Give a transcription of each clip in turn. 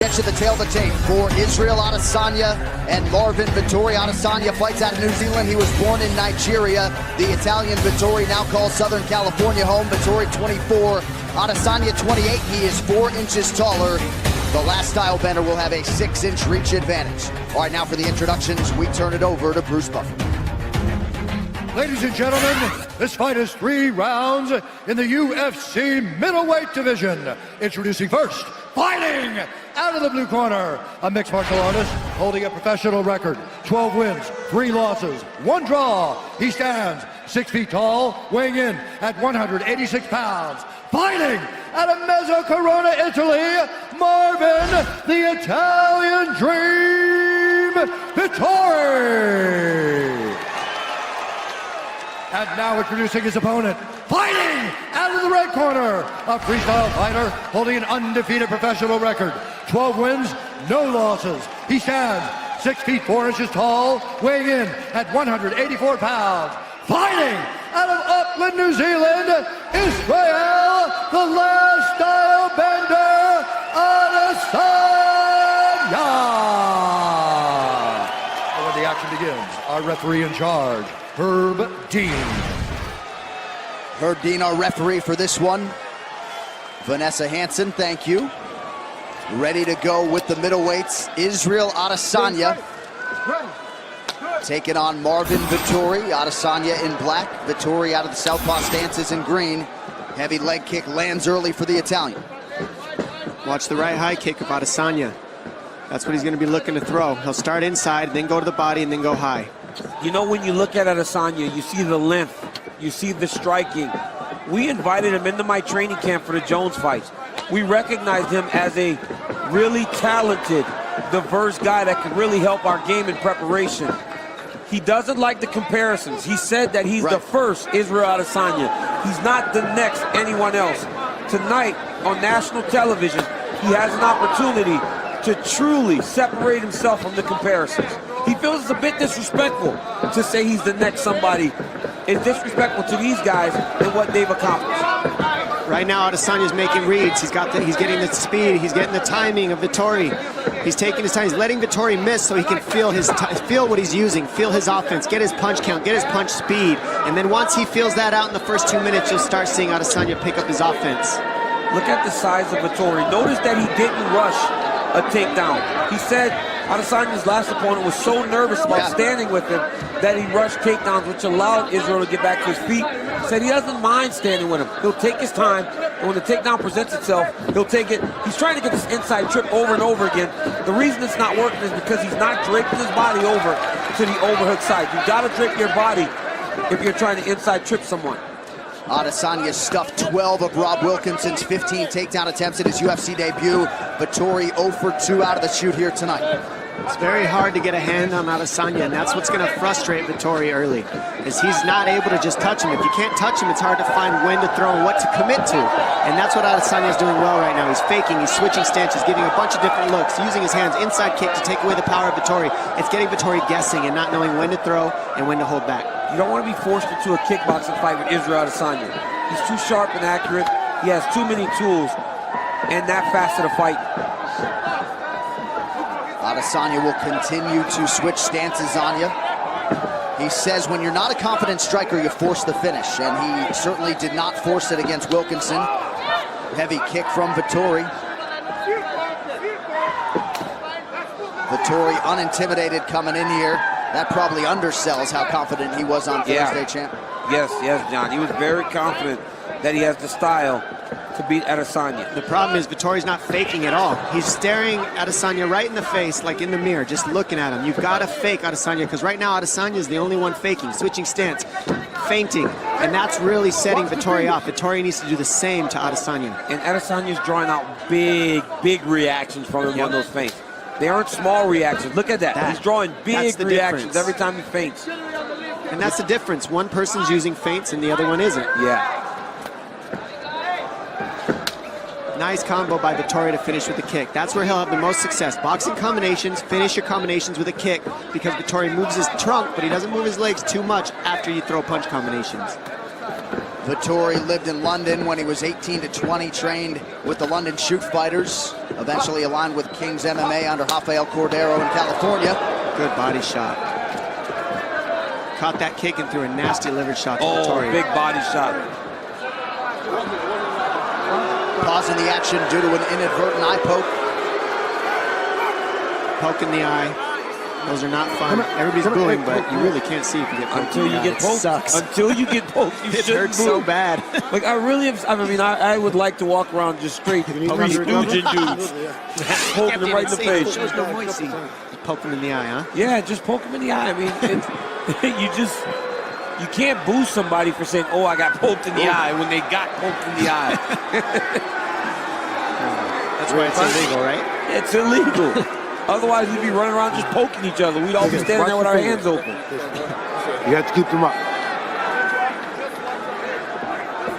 Get you the tail of the tape for Israel Adesanya and Marvin Vettori. Adesanya fights out of New Zealand. He was born in Nigeria. The Italian Vettori now calls Southern California home. Vettori 24, Adesanya 28. He is 4 inches taller. The last style bender will have a 6-inch reach advantage. All right, now for the introductions, we turn it over to Bruce Buffer. Ladies and gentlemen, this fight is 3 rounds in the UFC middleweight division. Introducing first, fighting out of the blue corner, a mixed martial artist holding a professional record, 12 wins, 3 losses, 1 draw. He stands 6 feet tall, weighing in at 186 pounds. Fighting out of Mezzo Corona, Italy, Marvin, the Italian Dream, Vettori. And now introducing his opponent, fighting out of the red corner, a freestyle fighter holding an undefeated professional record, 12 wins, no losses. He stands 6 feet 4 inches tall, weighing in at 184 pounds. Fighting out of Auckland, New Zealand, Israel, the last style bender, Adesanya. And when the action begins, our referee in charge, Herb Dean. Herb Dean, our referee for this one. Vanessa Hansen, thank you. Ready to go with the middleweights. Israel Adesanya taking on Marvin Vettori. Adesanya in black, Vettori out of the southpaw stances in green. Heavy leg kick lands early for the Italian. Watch the right high kick of Adesanya. That's what he's going to be looking to throw. He'll start inside, then go to the body, and then go high. You know, when you look at Adesanya, you see the length, you see the striking. We invited him into my training camp for the Jones fights. We recognized him as a really talented, diverse guy that could really help our game in preparation. He doesn't like the comparisons. He said that he's the first Israel Adesanya. He's not the next anyone else. Tonight, on national television, he has an opportunity to truly separate himself from the comparisons. He feels it's a bit disrespectful to say he's the next somebody. It's disrespectful to these guys and what they've accomplished. Right now, Adesanya's making reads. He's getting the speed. He's getting the timing of Vettori. He's taking his time. He's letting Vettori miss so he can feel what he's using, feel his offense, get his punch count, get his punch speed. And then once he feels that out in the first 2 minutes, you'll start seeing Adesanya pick up his offense. Look at the size of Vettori. Notice that he didn't rush a takedown. He said Adesanya's last opponent was so nervous about standing with him that he rushed takedowns, which allowed Israel to get back to his feet. Said he doesn't mind standing with him. He'll take his time, and when the takedown presents itself, he'll take it. He's trying to get this inside trip over and over again. The reason it's not working is because he's not draping his body over to the overhook side. You've got to drape your body if you're trying to inside trip someone. Adesanya stuffed 12 of Rob Wilkinson's 15 takedown attempts in his UFC debut. Vettori 0 for 2 out of the chute here tonight. It's very hard to get a hand on Adesanya, and that's what's going to frustrate Vettori early, is he's not able to just touch him. If you can't touch him, it's hard to find when to throw and what to commit to. And that's what Adesanya's doing well right now. He's faking, he's switching stances, giving a bunch of different looks, using his hands, inside kick to take away the power of Vettori. It's getting Vettori guessing and not knowing when to throw and when to hold back. You don't want to be forced into a kickboxing fight with Israel Adesanya. He's too sharp and accurate. He has too many tools and that facet of fight. Adesanya will continue to switch stances on you. He says when you're not a confident striker, you force the finish, and he certainly did not force it against Wilkinson. Heavy kick from Vettori. Vettori unintimidated coming in here. That probably undersells how confident he was on Thursday, champ. Yes, John. He was very confident that he has the style to beat Adesanya. The problem is Vettori's not faking at all. He's staring Adesanya right in the face, like in the mirror, just looking at him. You've got to fake Adesanya, because right now Adesanya is the only one faking, switching stance, feinting, and that's really setting Vettori off. Vettori needs to do the same to Adesanya. And Adesanya's drawing out big reactions from him on those feints. They aren't small reactions. Look at that. He's drawing big reactions every time he feints. And that's the difference. One person's using feints and the other one isn't. Yeah. Nice combo by Vettori to finish with the kick. That's where he'll have the most success. Boxing combinations, finish your combinations with a kick, because Vettori moves his trunk, but he doesn't move his legs too much after you throw punch combinations. Vettori lived in London when he was 18 to 20, trained with the London Shoot Fighters. Eventually aligned with King's MMA under Rafael Cordero in California. Good body shot. Caught that kick and threw a nasty liver shot to Vettori. Big body shot. Pausing the action due to an inadvertent eye poke. Poke in the eye. Those are not fun. Everybody's booing, but you really can't see if you get poked. Until you get poked. Sucks. Until you get poked, you It shouldn't hurts boo. so bad. Like, I really am, I would like to walk around just straight stooging dudes. Poking them right in the face. There's no noisy. Poke him in the eye, huh? Yeah, just poke him in the eye. I mean, you can't boo somebody for saying, oh, I got poked in the eye when they got poked in the eye. That's why it's illegal, right? It's illegal. Otherwise, we'd be running around just poking each other. We'd all be standing there with our hands open. You have to keep them up.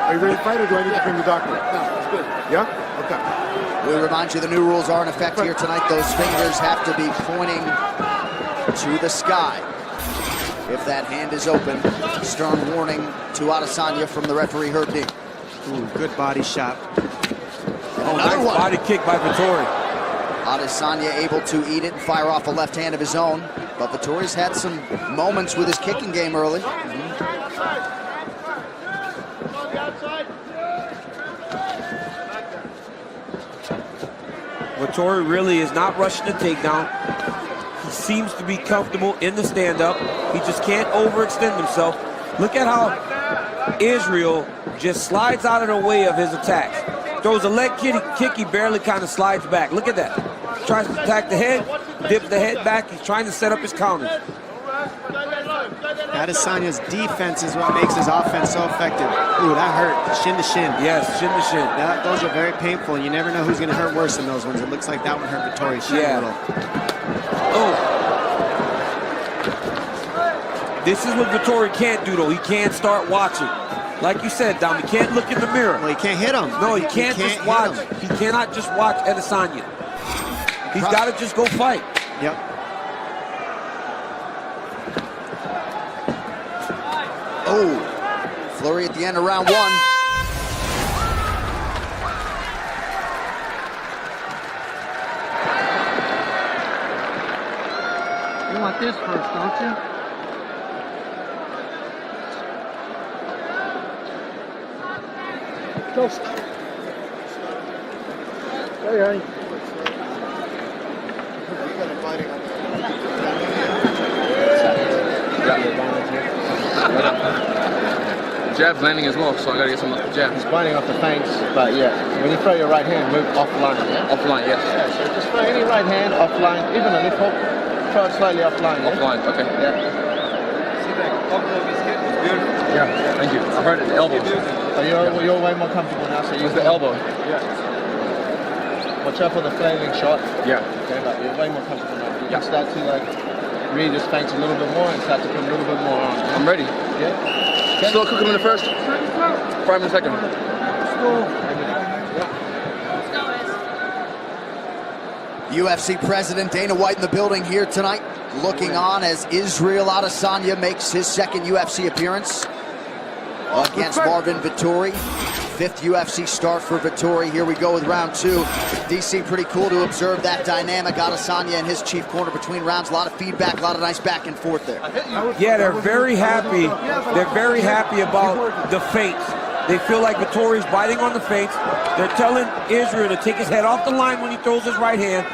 Are you ready to fight, or do I need to bring the doctor? No, it's good. Yeah? Okay. We remind you the new rules are in effect here tonight. Those fingers have to be pointing to the sky. If that hand is open, stern warning to Adesanya from the referee, Herb Dean. Ooh, good body shot. Another nice one. body kick by Vettori. Adesanya able to eat it and fire off a left hand of his own. But Vettori's had some moments with his kicking game early. Vettori really is not rushing the takedown. He seems to be comfortable in the stand-up. He just can't overextend himself. Look at how Israel just slides out of the way of his attacks. Throws a leg kick, he barely kind of slides back. Look at that. Tries to attack the head, dips the head back. He's trying to set up his counters. Adesanya's defense is what makes his offense so effective. Ooh, that hurt. Shin to shin. Yes, shin to shin. Those are very painful. You never know who's going to hurt worse than those ones. It looks like that one hurt Vettori's shin a little. Oh. This is what Vettori can't do, though. He can't start watching. Like you said, Dom, he can't look in the mirror. Well, he can't hit him. No, he can't just watch. He cannot just watch Adesanya. He's got to just go fight. Yep. Oh, flurry at the end of round one. You want this first, don't you? Close. Hey, honey. Jab's landing as well, so I gotta get some jab. He's biting off the fangs, but yeah. When you throw your right hand, move offline, yeah? Offline, yes. Yeah, so just throw any right hand offline, even a left hook, throw it slightly offline, yeah? Offline, okay. Yeah. See that elbow of his hip was good? Yeah, thank you. I heard it, the elbows. You're way more comfortable now, so Use the elbow. Yeah. Watch out for the flailing shot. Yeah. Okay, but you're way more comfortable now. You Yeah. can start to really just feint a little bit more and start to put a little bit more on. I'm ready. Yeah. Still cooking in the first, 5 in the second. UFC President Dana White in the building here tonight, looking on as Israel Adesanya makes his second UFC appearance against Marvin Vettori. 5th UFC start for Vettori. Here we go with round 2. DC, pretty cool to observe that dynamic. Adesanya and his chief corner between rounds. A lot of feedback, a lot of nice back and forth there. Yeah, they're very happy. They're very happy about the feints. They feel like Vettori's biting on the feints. They're telling Israel to take his head off the line when he throws his right hand.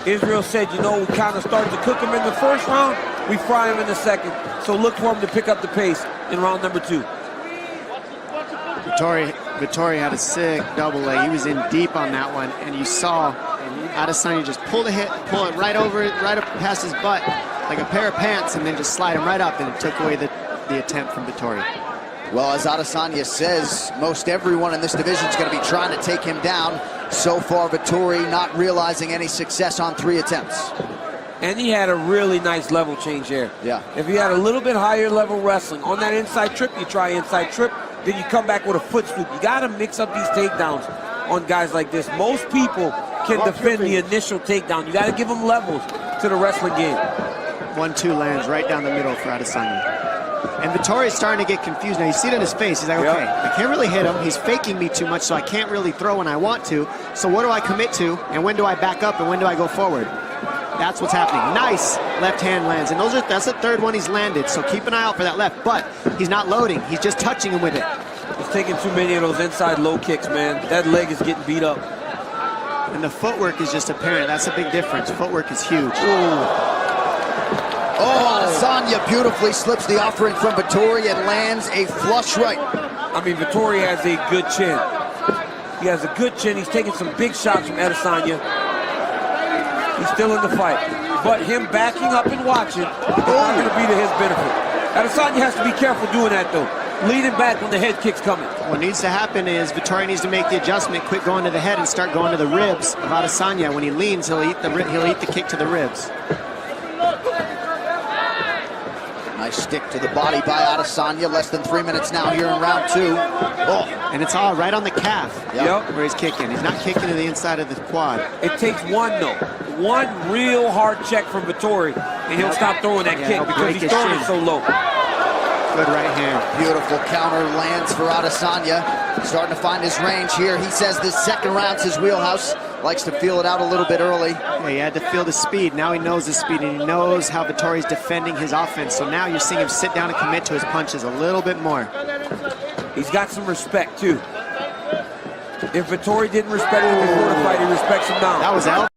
Israel said, you know, we kind of started to cook him in the first round. We fry him in the second. So look for him to pick up the pace in round number 2. Vettori had a sick double leg. He was in deep on that one, and you saw Adesanya just pull it right over it, right up past his butt, like a pair of pants, and then just slide him right up, and it took away the attempt from Vettori. Well, as Adesanya says, most everyone in this division is going to be trying to take him down. So far, Vettori not realizing any success on 3 attempts. And he had a really nice level change there. Yeah. If he had a little bit higher level wrestling, on that inside trip, you try inside trip, then you come back with a foot scoop. You got to mix up these takedowns on guys like this. Most people can defend the initial takedown. You got to give them levels to the wrestling game. 1-2 lands right down the middle for Adesanya. And Vettori is starting to get confused. Now, you see it in his face. He's like, okay, I can't really hit him. He's faking me too much, so I can't really throw when I want to. So what do I commit to, and when do I back up, and when do I go forward? That's what's happening. Nice left hand lands, and that's the third one he's landed, so keep an eye out for that left, but he's not loading. He's just touching him with it. He's taking too many of those inside low kicks, man. That leg is getting beat up. And the footwork is just apparent. That's a big difference. Footwork is huge. Adesanya beautifully slips the offering from Vettori and lands a flush right. I mean, Vettori has a good chin. He has a good chin. He's taking some big shots from Adesanya. He's still in the fight. But him backing up and watching is not going to be to his benefit. Adesanya has to be careful doing that, though. Leading back when the head kick's coming. What needs to happen is Vettori needs to make the adjustment, quit going to the head and start going to the ribs of Adesanya. When he leans, he'll eat the kick to the ribs. Nice stick to the body by Adesanya. Less than 3 minutes now here in round 2. And it's all right on the calf Yep. where he's kicking. He's not kicking to the inside of the quad. It takes one, though. One real hard check from Vettori, and he'll stop throwing that kick because he's throwing it so low. Good right hand. Beautiful counter lands for Adesanya. Starting to find his range here. He says this second round's his wheelhouse. Likes to feel it out a little bit early. Yeah, he had to feel the speed. Now he knows the speed, and he knows how Vettori's defending his offense. So now you're seeing him sit down and commit to his punches a little bit more. He's got some respect, too. If Vettori didn't respect him before the fight, he respects him now. That was out.